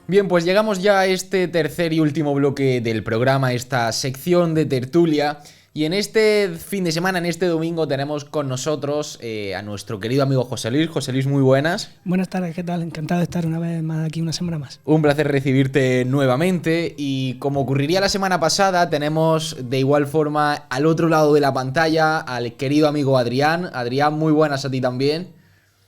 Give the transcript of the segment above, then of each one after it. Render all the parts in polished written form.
Bien, pues llegamos ya a este tercer y último bloque del programa, esta sección de tertulia. Y en este fin de semana, en este domingo, tenemos con nosotros a nuestro querido amigo José Luis. José Luis, muy buenas. Buenas tardes, ¿qué tal? Encantado de estar una vez más aquí, una semana más. Un placer recibirte nuevamente y como ocurriría la semana pasada, tenemos de igual forma al otro lado de la pantalla al querido amigo Adrián. Adrián, muy buenas a ti también.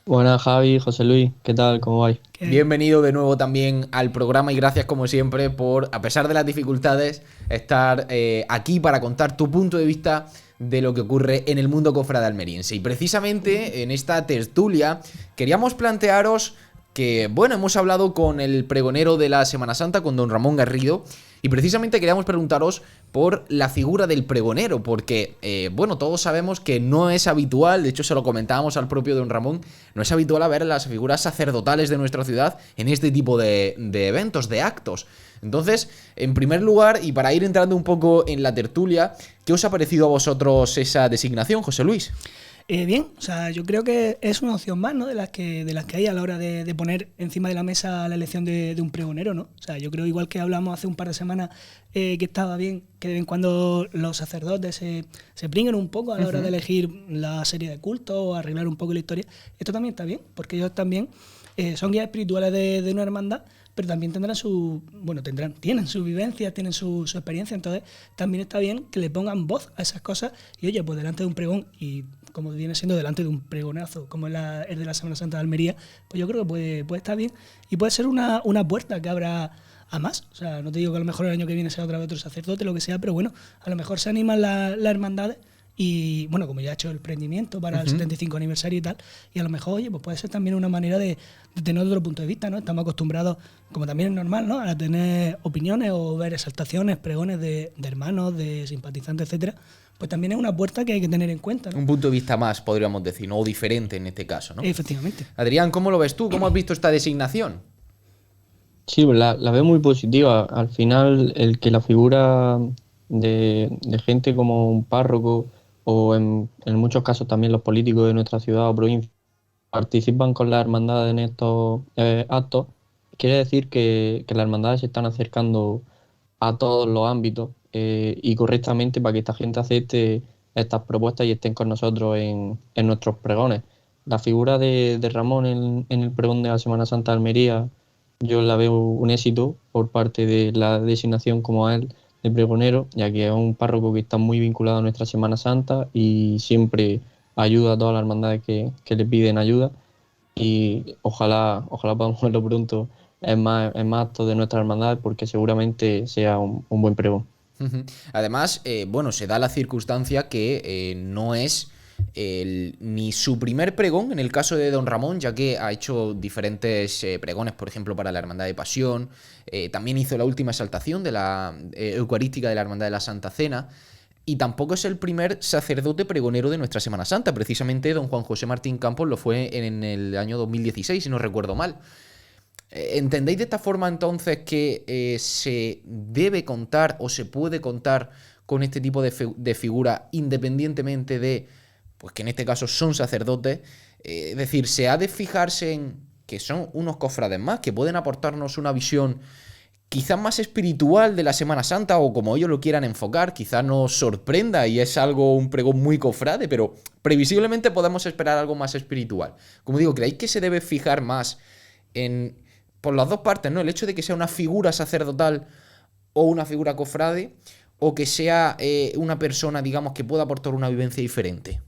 Buenas, Javi, José Luis, ¿qué tal? ¿Cómo vais? Bienvenido de nuevo también al programa y gracias como siempre por, a pesar de las dificultades, estar aquí para contar tu punto de vista de lo que ocurre en el mundo cofrade almeriense. Y precisamente en esta tertulia queríamos plantearos que, bueno, hemos hablado con el pregonero de la Semana Santa, con don Ramón Garrido, y precisamente queríamos preguntaros por la figura del pregonero, porque, bueno, todos sabemos que no es habitual, de hecho se lo comentábamos al propio don Ramón, no es habitual a ver las figuras sacerdotales de nuestra ciudad en este tipo de eventos, de actos. Entonces, en primer lugar, y para ir entrando un poco en la tertulia, ¿qué os ha parecido a vosotros esa designación, José Luis? Bien, o sea, yo creo que es una opción más, ¿no? De las que hay a la hora de poner encima de la mesa la elección de un pregonero, ¿no? O sea, yo creo, igual que hablamos hace un par de semanas, que estaba bien que de vez en cuando los sacerdotes se pringuen un poco a la hora de elegir la serie de cultos o arreglar un poco la historia. Esto también está bien, porque ellos también son guías espirituales de una hermandad, pero también tendrán tienen su vivencia, tienen su experiencia, entonces también está bien que le pongan voz a esas cosas y oye, pues delante de un pregón, y como viene siendo delante de un pregonazo, como es el de la Semana Santa de Almería, pues yo creo que puede estar bien y puede ser una puerta que abra a más. O sea, no te digo que a lo mejor el año que viene sea otra vez otro sacerdote, lo que sea, pero bueno, a lo mejor se animan las hermandades. Y bueno, como ya ha hecho el prendimiento para el 75 aniversario y tal, y a lo mejor, oye, pues puede ser también una manera de tener otro punto de vista, ¿no? Estamos acostumbrados, como también es normal, ¿no?, a tener opiniones o ver exaltaciones, pregones de hermanos, de simpatizantes, etcétera. Pues también es una puerta que hay que tener en cuenta, ¿no? Un punto de vista más, podríamos decir, ¿no? O diferente en este caso, ¿no? Efectivamente. Adrián, ¿cómo lo ves tú? ¿Cómo has visto esta designación? Sí, pues la veo muy positiva. Al final, el que la figura de gente como un párroco o en muchos casos también los políticos de nuestra ciudad o provincia participan con las hermandades en estos actos, quiere decir que las hermandades se están acercando a todos los ámbitos y correctamente para que esta gente acepte estas propuestas y estén con nosotros en nuestros pregones. La figura de Ramón en el pregón de la Semana Santa de Almería, yo la veo un éxito por parte de la designación como a él de pregonero, ya que es un párroco que está muy vinculado a nuestra Semana Santa y siempre ayuda a todas las hermandades que le piden ayuda, y ojalá podamos verlo pronto en más actos de nuestra hermandad, porque seguramente sea un buen pregón. Además, bueno, se da la circunstancia que no es ni su primer pregón en el caso de don Ramón, ya que ha hecho diferentes pregones, por ejemplo, para la Hermandad de Pasión, también hizo la última exaltación de la Eucarística de la Hermandad de la Santa Cena, y tampoco es el primer sacerdote pregonero de nuestra Semana Santa. Precisamente don Juan José Martín Campos lo fue en el año 2016, si no recuerdo mal. ¿Entendéis de esta forma entonces que se debe contar o se puede contar con este tipo de figura independientemente de, pues que en este caso son sacerdotes? Es decir, se ha de fijarse en que son unos cofrades más, que pueden aportarnos una visión quizás más espiritual de la Semana Santa, o como ellos lo quieran enfocar, quizás nos sorprenda y es algo, un pregón muy cofrade, pero previsiblemente podemos esperar algo más espiritual. Como digo, ¿creéis que se debe fijar más en, por las dos partes, ¿no? El hecho de que sea una figura sacerdotal o una figura cofrade, o que sea una persona, digamos, que pueda aportar una vivencia diferente?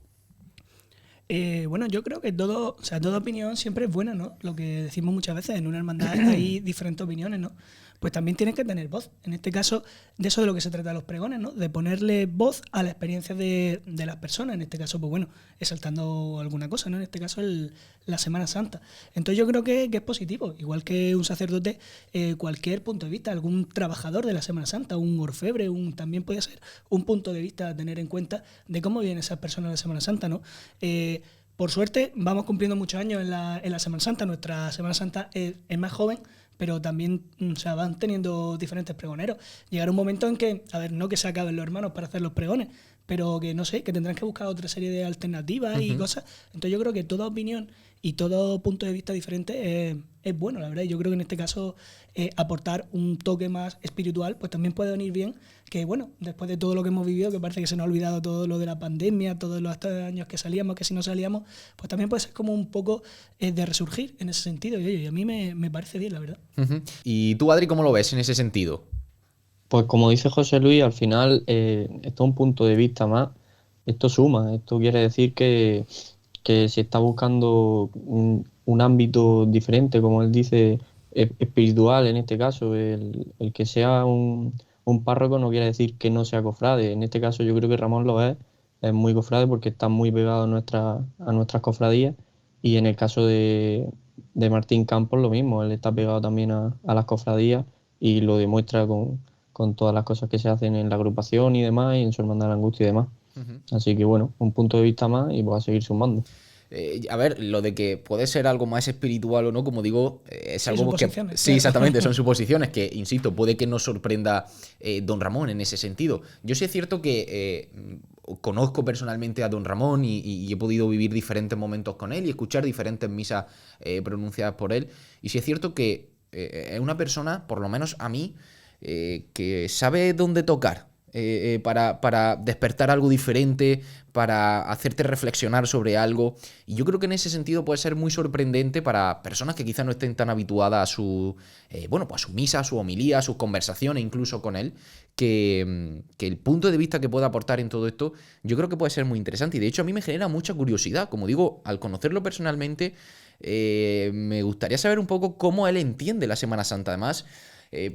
Bueno, yo creo que toda opinión siempre es buena, ¿no? Lo que decimos muchas veces, en una hermandad hay diferentes opiniones, ¿no? Pues también tienes que tener voz. En este caso, de eso de lo que se trata los pregones, ¿no? De ponerle voz a la experiencia de las personas. En este caso, pues bueno, exaltando alguna cosa, ¿no? En este caso, la Semana Santa. Entonces yo creo que es positivo. Igual que un sacerdote, cualquier punto de vista, algún trabajador de la Semana Santa, un orfebre, también puede ser un punto de vista a tener en cuenta de cómo vienen esas personas de la Semana Santa, ¿no? Por suerte, vamos cumpliendo muchos años en la Semana Santa. Nuestra Semana Santa es más joven, pero también van teniendo diferentes pregoneros. Llegará un momento en que, a ver, no que se acaben los hermanos para hacer los pregones, pero que no sé, que tendrán que buscar otra serie de alternativas y cosas. Entonces yo creo que toda opinión y todo punto de vista diferente es bueno, la verdad. Y yo creo que en este caso aportar un toque más espiritual pues también puede venir bien, que bueno, después de todo lo que hemos vivido, que parece que se nos ha olvidado todo lo de la pandemia, todos los años que salíamos, que si no salíamos, pues también puede ser como un poco de resurgir en ese sentido. Y a mí me parece bien, la verdad. ¿Y tú, Adri, cómo lo ves en ese sentido? Pues como dice José Luis, al final esto es un punto de vista más, esto suma, esto quiere decir que se está buscando un ámbito diferente, como él dice, espiritual en este caso. El que sea un párroco no quiere decir que no sea cofrade. En este caso yo creo que Ramón lo es muy cofrade porque está muy pegado a nuestras cofradías, y en el caso de Martín Campos lo mismo, él está pegado también a las cofradías y lo demuestra con todas las cosas que se hacen en la agrupación y demás, y en su hermandad de la angustia y demás. Así que bueno, un punto de vista más y voy a seguir sumando. A ver, lo de que puede ser algo más espiritual o no, como digo, es algo que... Sí, claro. exactamente, son suposiciones que, insisto, puede que nos sorprenda don Ramón en ese sentido. Yo sí es cierto que conozco personalmente a don Ramón y he podido vivir diferentes momentos con él y escuchar diferentes misas pronunciadas por él. Y sí es cierto que es una persona, por lo menos a mí, que sabe dónde tocar. Para despertar algo diferente, para hacerte reflexionar sobre algo. Y yo creo que en ese sentido puede ser muy sorprendente para personas que quizás no estén tan habituadas a su pues a su misa, a su homilía, a sus conversaciones incluso con él, que el punto de vista que pueda aportar en todo esto yo creo que puede ser muy interesante. Y de hecho a mí me genera mucha curiosidad. Como digo, al conocerlo personalmente, me gustaría saber un poco cómo él entiende la Semana Santa. Además,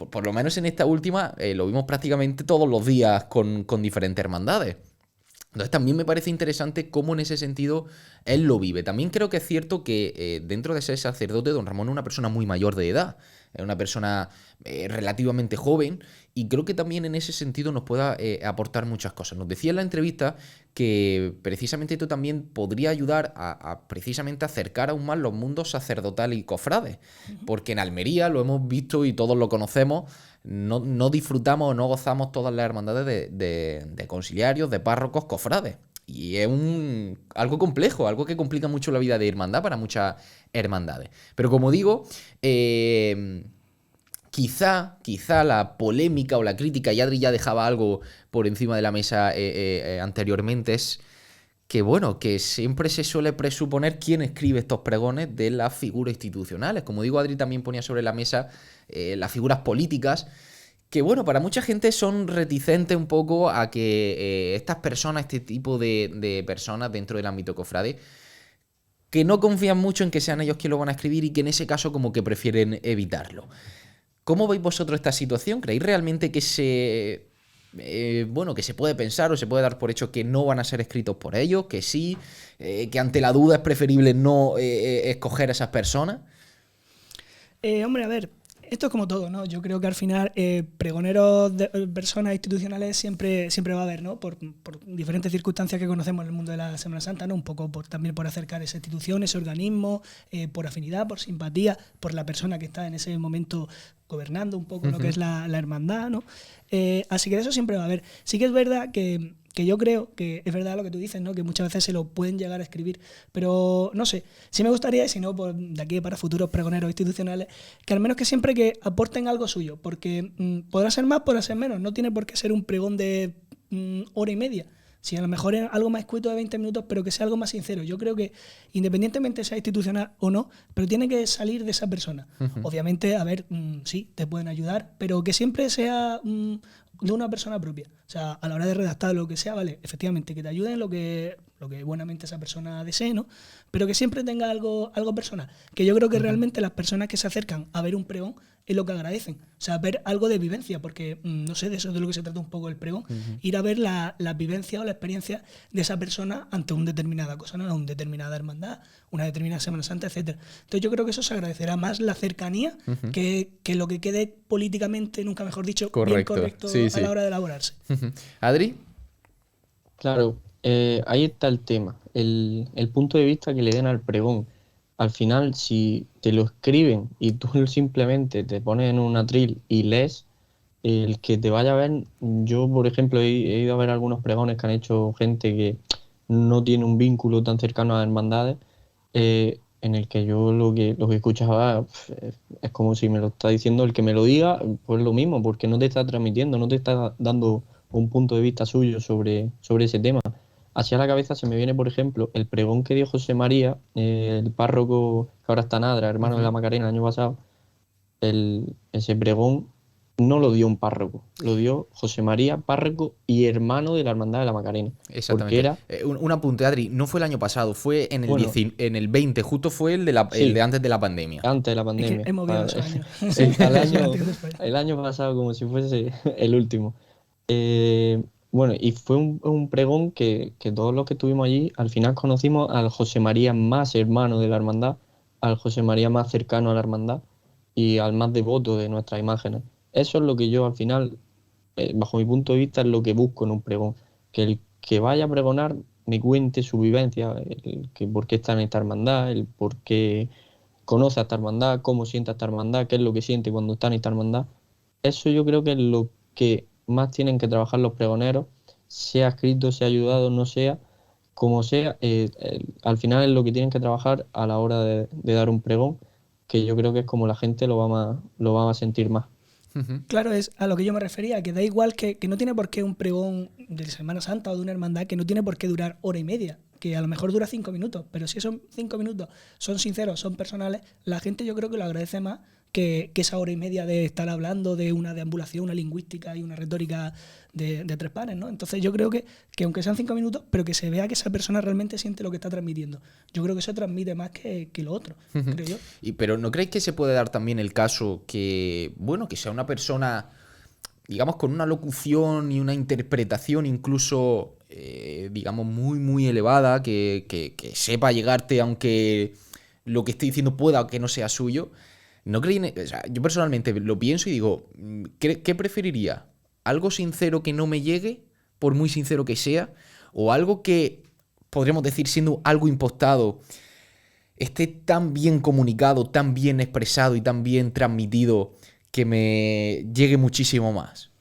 por lo menos en esta última, lo vimos prácticamente todos los días con diferentes hermandades. Entonces también me parece interesante cómo en ese sentido él lo vive. También creo que es cierto que dentro de ser sacerdote, don Ramón es una persona muy mayor de edad. Es una persona relativamente joven, y creo que también en ese sentido nos pueda aportar muchas cosas. Nos decía en la entrevista que precisamente esto también podría ayudar a precisamente acercar aún más los mundos sacerdotal y cofrades. Porque en Almería, lo hemos visto y todos lo conocemos, no disfrutamos o no gozamos todas las hermandades de conciliarios, de párrocos, cofrades. Y es algo complejo, algo que complica mucho la vida de hermandad para muchas hermandades. Pero como digo, quizá la polémica o la crítica, y Adri ya dejaba algo por encima de la mesa anteriormente, es que bueno, que siempre se suele presuponer quién escribe estos pregones de las figuras institucionales. Como digo, Adri también ponía sobre la mesa las figuras políticas, que bueno, para mucha gente son reticentes un poco a que estas personas, este tipo de personas dentro del ámbito cofrade, que no confían mucho en que sean ellos quienes lo van a escribir, y que en ese caso como que prefieren evitarlo. ¿Cómo veis vosotros esta situación? ¿Creéis realmente que que se puede pensar o se puede dar por hecho que no van a ser escritos por ellos? ¿Que sí? ¿Que ante la duda es preferible no escoger a esas personas? Hombre, a ver, esto es como todo, ¿no? Yo creo que al final pregoneros de personas institucionales siempre va a haber, ¿no? Por diferentes circunstancias que conocemos en el mundo de la Semana Santa, ¿no? Un poco también por acercar esa institución, ese organismo, por afinidad, por simpatía, por la persona que está en ese momento gobernando un poco lo que es la hermandad, ¿no? Así que eso siempre va a haber. Sí que es verdad que yo creo que es verdad lo que tú dices, ¿no? Que muchas veces se lo pueden llegar a escribir, pero no sé, sí me gustaría, y si no, pues de aquí para futuros pregoneros institucionales, que al menos que siempre que aporten algo suyo, porque podrá ser más, podrá ser menos, no tiene por qué ser un pregón de hora y media. Si a lo mejor es algo más escueto de 20 minutos, pero que sea algo más sincero. Yo creo que independientemente sea institucional o no, pero tiene que salir de esa persona. Obviamente, a ver, sí, te pueden ayudar, pero que siempre sea de una persona propia. O sea, a la hora de redactar lo que sea, vale, efectivamente, que te ayude en lo que buenamente esa persona desee, ¿no? Pero que siempre tenga algo personal. Que yo creo que realmente las personas que se acercan a ver un pregón es lo que agradecen. O sea, ver algo de vivencia, porque, no sé, de eso es de lo que se trata un poco el pregón. Ir a ver la vivencia o la experiencia de esa persona ante una determinada cosa, ¿no? Una determinada hermandad, una determinada Semana Santa, etcétera. Entonces yo creo que eso se agradecerá más la cercanía que lo que quede políticamente, nunca mejor dicho, bien correcto sí. a la hora de elaborarse. ¿Adri? Claro, ahí está el tema, el punto de vista que le den al pregón. Al final, si te lo escriben y tú simplemente te pones en un atril y lees, el que te vaya a ver, yo por ejemplo he ido a ver algunos pregones que han hecho gente que no tiene un vínculo tan cercano a las hermandades, en el que yo lo que escuchaba es como si me lo está diciendo el que me lo diga, pues lo mismo, porque no te está transmitiendo, no te está dando un punto de vista suyo sobre ese tema. Así a la cabeza se me viene, por ejemplo, el pregón que dio José María, el párroco que ahora está en Adra, hermano de la Macarena, el año pasado. Ese pregón no lo dio un párroco, lo dio José María, párroco y hermano de la Hermandad de la Macarena. Porque Exactamente. era, Un apunte, Adri, no fue el año pasado, fue en el, bueno, en el 20, justo fue el de sí, antes de la pandemia. antes de la Es que pandemia. hemos vivido esos años. Sí, El, al antes año, y después. el año pasado como si fuese el último. Bueno, y fue un pregón que todos los que estuvimos allí, al final conocimos al José María más hermano de la hermandad, al José María más cercano a la hermandad y al más devoto de nuestras imágenes. Eso es lo que yo al final, bajo mi punto de vista, es lo que busco en un pregón. Que el que vaya a pregonar me cuente su vivencia, el que por qué está en esta hermandad, el por qué conoce a esta hermandad, cómo siente a esta hermandad, qué es lo que siente cuando está en esta hermandad. Eso yo creo que es lo que más tienen que trabajar los pregoneros, sea escrito, sea ayudado, no sea, como sea, al final es lo que tienen que trabajar a la hora de dar un pregón, que yo creo que es como la gente lo va a sentir más. Ujú. Claro, es a lo que yo me refería, que da igual que no tiene por qué un pregón de Semana Santa o de una hermandad, que no tiene por qué durar hora y media, que a lo mejor dura 5 minutos, pero si esos 5 minutos son sinceros, son personales, la gente yo creo que lo agradece más que esa hora y media de estar hablando de una deambulación, una lingüística y una retórica de tres pares, ¿no? Entonces yo creo que aunque sean 5 minutos, pero que se vea que esa persona realmente siente lo que está transmitiendo. Yo creo que eso transmite más que lo otro, creo yo. Pero ¿no creéis que se puede dar también el caso que, bueno, que sea una persona, digamos, con una locución y una interpretación incluso, digamos, muy, muy elevada, que sepa llegarte aunque lo que esté diciendo pueda o que no sea suyo? ¿No creéis? O sea, yo personalmente lo pienso y digo, ¿qué preferiría? ¿Algo sincero que no me llegue, por muy sincero que sea? ¿O algo que, podríamos decir, siendo algo impostado, esté tan bien comunicado, tan bien expresado y tan bien transmitido que me llegue muchísimo más?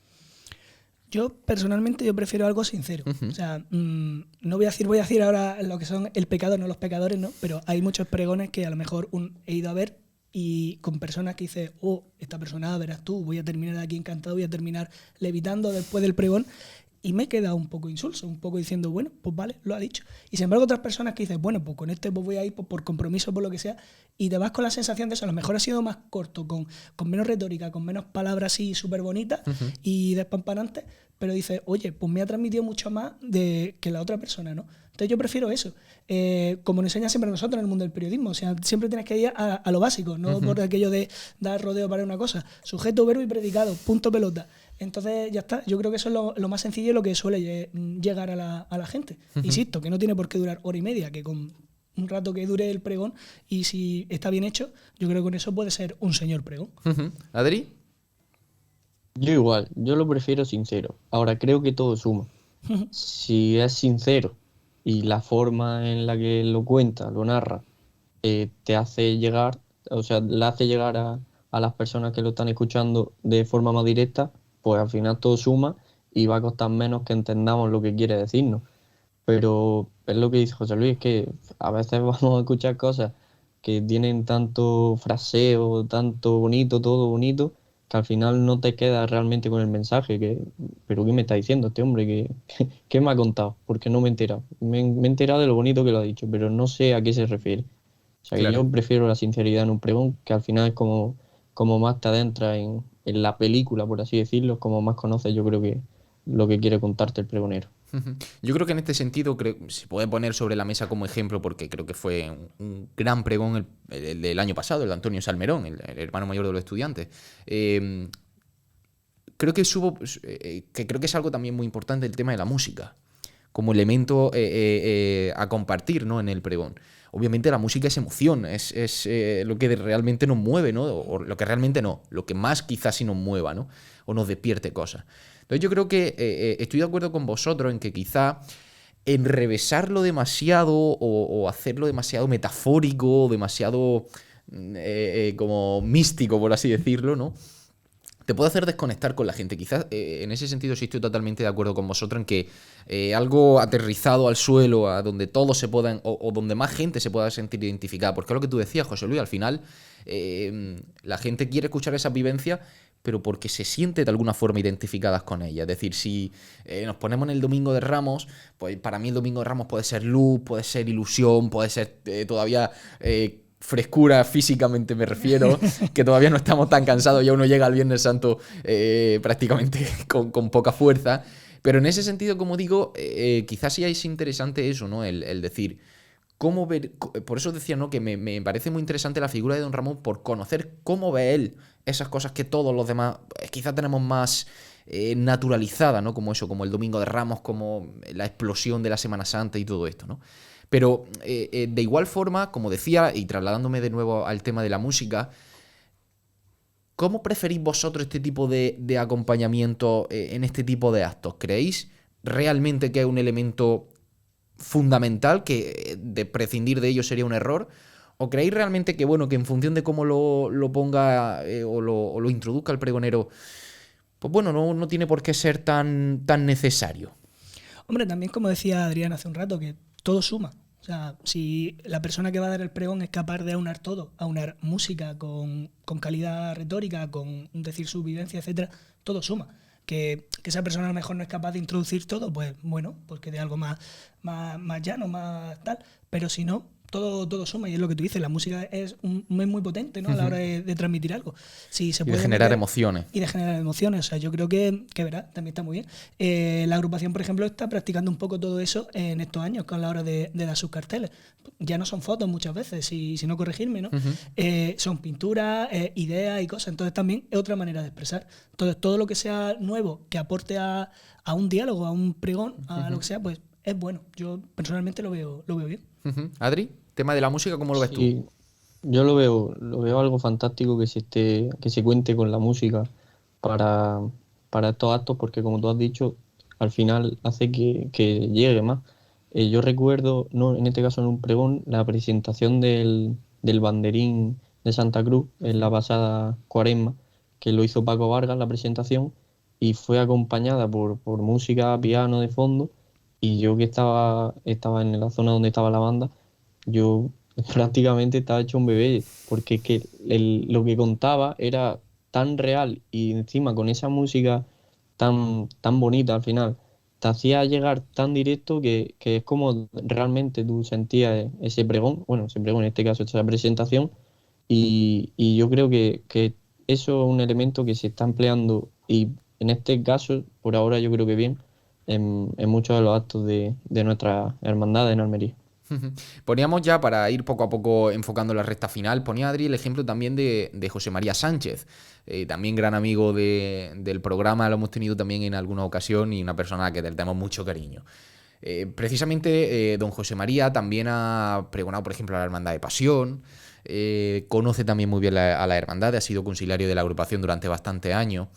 Yo personalmente yo prefiero algo sincero. O sea, no voy a decir ahora lo que son el pecado, no los pecadores, ¿no? Pero hay muchos pregones que a lo mejor he ido a ver y con personas que dices, oh, esta persona, verás tú, voy a terminar aquí encantado, voy a terminar levitando después del pregón. Y me he quedado un poco insulso, un poco diciendo, bueno, pues vale, lo ha dicho. Y sin embargo otras personas que dices, bueno, pues con este pues voy a ir pues, por compromiso, por lo que sea, y te vas con la sensación de eso. A lo mejor ha sido más corto, con menos retórica, con menos palabras así súper bonitas y despampanantes, pero dices, oye, pues me ha transmitido mucho más que la otra persona, ¿no? Entonces yo prefiero eso. Como nos enseñan siempre nosotros en el mundo del periodismo, o sea, siempre tienes que ir a lo básico, no por aquello de dar rodeo para una cosa. Sujeto, verbo y predicado, punto, pelota. Entonces ya está, yo creo que eso es lo más sencillo y lo que suele llegar a la gente. Insisto, que no tiene por qué durar hora y media, que con un rato que dure el pregón, y si está bien hecho, yo creo que con eso puede ser un señor pregón. ¿Adri? Yo igual, yo lo prefiero sincero. Ahora creo que todo suma. Si es sincero y la forma en la que lo cuenta, lo narra, te hace llegar, o sea, le hace llegar a las personas que lo están escuchando de forma más directa, pues al final todo suma y va a costar menos que entendamos lo que quiere decirnos. Pero es lo que dice José Luis, que a veces vamos a escuchar cosas que tienen tanto fraseo, tanto bonito, todo bonito, que al final no te quedas realmente con el mensaje. ¿Pero qué me está diciendo este hombre? ¿Qué me ha contado? Porque no me he enterado. Me he enterado de lo bonito que lo ha dicho, pero no sé a qué se refiere. O sea, que Claro. yo prefiero la sinceridad en un pregón, que al final es como más te adentras en la película, por así decirlo, como más conoces, yo creo que lo que quiere contarte el pregonero. Yo creo que en este sentido se puede poner sobre la mesa como ejemplo, porque creo que fue un gran pregón el del año pasado, el de Antonio Salmerón, el hermano mayor de los estudiantes. Creo que creo que es algo también muy importante el tema de la música, como elemento a compartir, ¿no?, en el pregón. Obviamente la música es emoción, es lo que realmente nos mueve, ¿no? O lo que realmente no, lo que más quizás sí nos mueva, ¿no? O nos despierte cosas. Entonces yo creo que estoy de acuerdo con vosotros en que quizá enrevesarlo demasiado o hacerlo demasiado metafórico, demasiado como místico, por así decirlo, ¿no? te puede hacer desconectar con la gente. Quizás en ese sentido sí estoy totalmente de acuerdo con vosotros en que algo aterrizado al suelo, a donde todos se puedan, o donde más gente se pueda sentir identificada. Porque es lo que tú decías, José Luis, al final la gente quiere escuchar esa vivencia, pero porque se siente de alguna forma identificadas con ella. Es decir, si nos ponemos en el Domingo de Ramos, pues para mí el Domingo de Ramos puede ser luz, puede ser ilusión, puede ser todavía frescura físicamente, me refiero, que todavía no estamos tan cansados, ya uno llega al Viernes Santo prácticamente con poca fuerza. Pero en ese sentido, como digo, quizás sí es interesante eso, ¿no? El decir, cómo ver. Por eso decía, ¿no? Que me parece muy interesante la figura de Don Ramón por conocer cómo ve él esas cosas que todos los demás quizás tenemos más naturalizadas, ¿no? Como eso, como el Domingo de Ramos, como la explosión de la Semana Santa y todo esto, ¿no? Pero de igual forma, como decía, y trasladándome de nuevo al tema de la música, ¿cómo preferís vosotros este tipo de acompañamiento en este tipo de actos? ¿Creéis realmente que es un elemento fundamental, que de prescindir de ello sería un error? ¿O creéis realmente que, bueno, que en función de cómo lo ponga o lo introduzca el pregonero, pues bueno, no tiene por qué ser tan necesario? Hombre, también como decía Adrián hace un rato, que todo suma. O sea, si la persona que va a dar el pregón es capaz de aunar todo, aunar música con calidad retórica, con decir su vivencia, etcétera, todo suma. Que esa persona a lo mejor no es capaz de introducir todo, pues bueno, porque de algo más llano, más tal. Pero si no, todo suma, y es lo que tú dices, la música es muy potente, ¿no? A la hora de transmitir algo. Si se puede de generar emociones. Y de generar emociones. O sea, yo creo que verá, también está muy bien. La agrupación, por ejemplo, está practicando un poco todo eso en estos años con la hora de dar sus carteles. Ya no son fotos muchas veces, si no corregirme, ¿no? Son pinturas, ideas y cosas. Entonces también es otra manera de expresar. Entonces todo lo que sea nuevo, que aporte a un diálogo, a un pregón, a lo que sea, pues es bueno. Yo personalmente lo veo bien. Adri, tema de la música, ¿cómo lo ves tú? Sí, yo lo veo algo fantástico que se cuente con la música para estos actos, porque como tú has dicho, al final hace que llegue más. Yo recuerdo, no, en este caso en un pregón, la presentación del banderín de Santa Cruz en la pasada Cuaresma, que lo hizo Paco Vargas, la presentación, y fue acompañada por música, piano de fondo, y yo que estaba en la zona donde estaba la banda, yo prácticamente estaba hecho un bebé, porque es que lo que contaba era tan real, y encima con esa música tan bonita al final, te hacía llegar tan directo que es como realmente tú sentías ese pregón, en este caso esa presentación, y yo creo que eso es un elemento que se está empleando, y en este caso, por ahora yo creo que bien, en muchos de los actos de nuestra hermandad en Almería. Poníamos ya, para ir poco a poco enfocando la recta final, ponía Adri el ejemplo también de José María Sánchez, también gran amigo del programa, lo hemos tenido también en alguna ocasión y una persona a la que le tenemos mucho cariño. Precisamente don José María también ha pregonado, por ejemplo, a la Hermandad de Pasión, conoce también muy bien a la hermandad, ha sido conciliario de la agrupación durante bastantes años.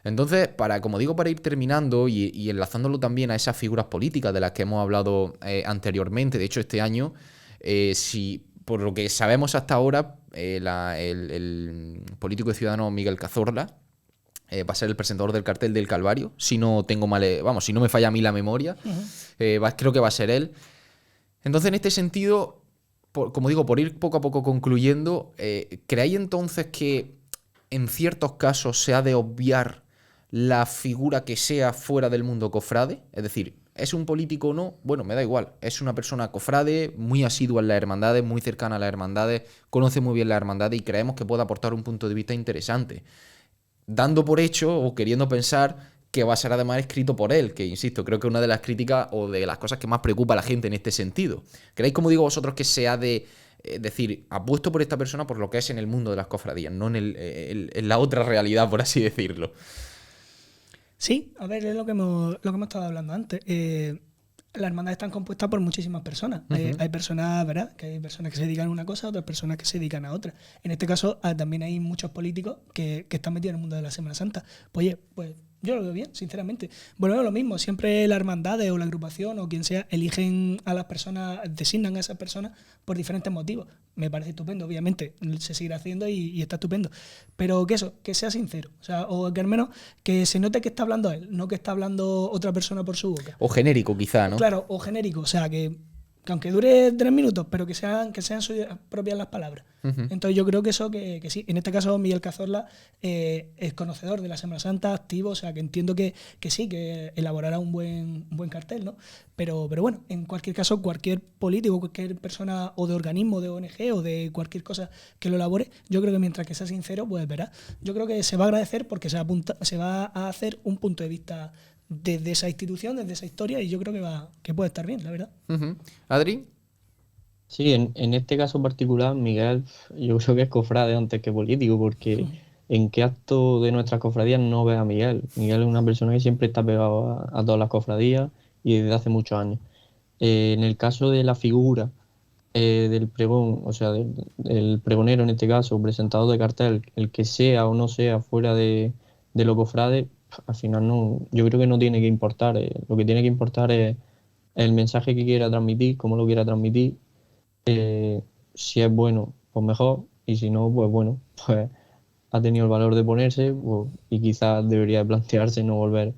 Entonces, como digo, para ir terminando y enlazándolo también a esas figuras políticas de las que hemos hablado anteriormente, de hecho este año, si por lo que sabemos hasta ahora, el político y ciudadano Miguel Cazorla va a ser el presentador del cartel del Calvario, si no me falla a mí la memoria, creo que va a ser él. Entonces, en este sentido, como digo, por ir poco a poco concluyendo, ¿creéis entonces que en ciertos casos se ha de obviar la figura que sea fuera del mundo cofrade? Es decir, ¿es un político o no? Bueno, me da igual. Es una persona cofrade, muy asidua en las hermandades, muy cercana a las hermandades, conoce muy bien las hermandades y creemos que puede aportar un punto de vista interesante. Dando por hecho o queriendo pensar que va a ser además escrito por él, que insisto, creo que es una de las críticas o de las cosas que más preocupa a la gente en este sentido. ¿Creéis, como digo vosotros, que se ha de decir, apuesto por esta persona por lo que es en el mundo de las cofradías, no en la otra realidad, por así decirlo? Sí, a ver, es lo que hemos estado hablando antes. Las hermandades están compuestas por muchísimas personas. Hay personas, ¿verdad? Que hay personas que se dedican a una cosa, otras personas que se dedican a otra. En este caso, también hay muchos políticos que están metidos en el mundo de la Semana Santa. Pues oye, pues Yo lo veo bien, sinceramente. Volvemos a lo mismo, siempre la hermandad o la agrupación o quien sea eligen a las personas, designan a esas personas por diferentes motivos. Me parece estupendo, obviamente, se seguirá haciendo y está estupendo. Pero que sea sincero, o sea, o que al menos que se note que está hablando él, no que está hablando otra persona por su boca. O genérico, quizá, ¿no? Claro, o genérico, o sea, que aunque dure 3 minutos, pero que sean suyas propias las palabras. Entonces yo creo que eso que sí. En este caso Miguel Cazorla es conocedor de la Semana Santa, activo, o sea que entiendo que sí, que elaborará un buen cartel, ¿no? Pero bueno, en cualquier caso, cualquier político, cualquier persona o de organismo, de ONG o de cualquier cosa que lo elabore, yo creo que mientras que sea sincero, pues verá. Yo creo que se va a agradecer porque se va a hacer un punto de vista desde esa institución, desde esa historia, y yo creo que puede estar bien, la verdad. ¿Adri? Sí, en este caso particular, Miguel, yo creo que es cofrade antes que político, porque ¿en qué acto de nuestras cofradías no ve a Miguel? Miguel es una persona que siempre está pegado a todas las cofradías y desde hace muchos años. En el caso de la figura del pregón, o sea, del pregonero en este caso, presentador de cartel, el que sea o no sea fuera de los cofrades, al final no, yo creo que no tiene que importar. Lo que tiene que importar es el mensaje que quiera transmitir, cómo lo quiera transmitir. Si es bueno, pues mejor, y si no, pues bueno, pues ha tenido el valor de ponerse, pues, y quizás debería plantearse no volver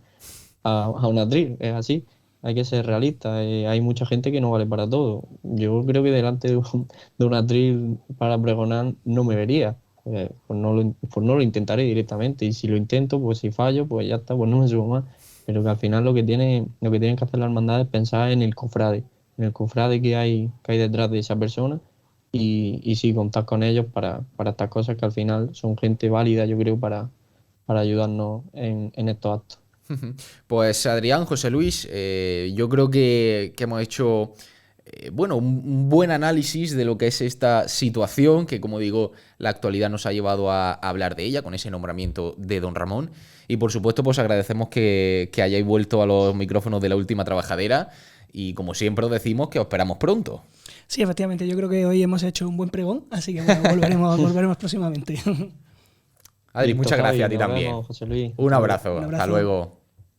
a un atril. Es así, hay que ser realista. Hay mucha gente que no vale para todo. Yo creo que delante de un atril para pregonar no me vería. Pues no lo intentaré directamente, y si lo intento, pues si fallo, pues ya está, pues no me subo más. Pero que al final lo que tienen que hacer la hermandad es pensar en el cofrade que hay detrás de esa persona, y sí contar con ellos para estas cosas, que al final son gente válida, yo creo, para ayudarnos en estos actos. Pues Adrián, José Luis, yo creo que hemos hecho un buen análisis de lo que es esta situación, que como digo, la actualidad nos ha llevado a hablar de ella con ese nombramiento de don Ramón. Y por supuesto, pues agradecemos que hayáis vuelto a los micrófonos de La Última Trabajadera, y como siempre os decimos que os esperamos pronto. Sí, efectivamente, yo creo que hoy hemos hecho un buen pregón, así que bueno, volveremos próximamente. Adri, muchas gracias a ti nos también. vemos, José Luis. Un abrazo, hasta luego.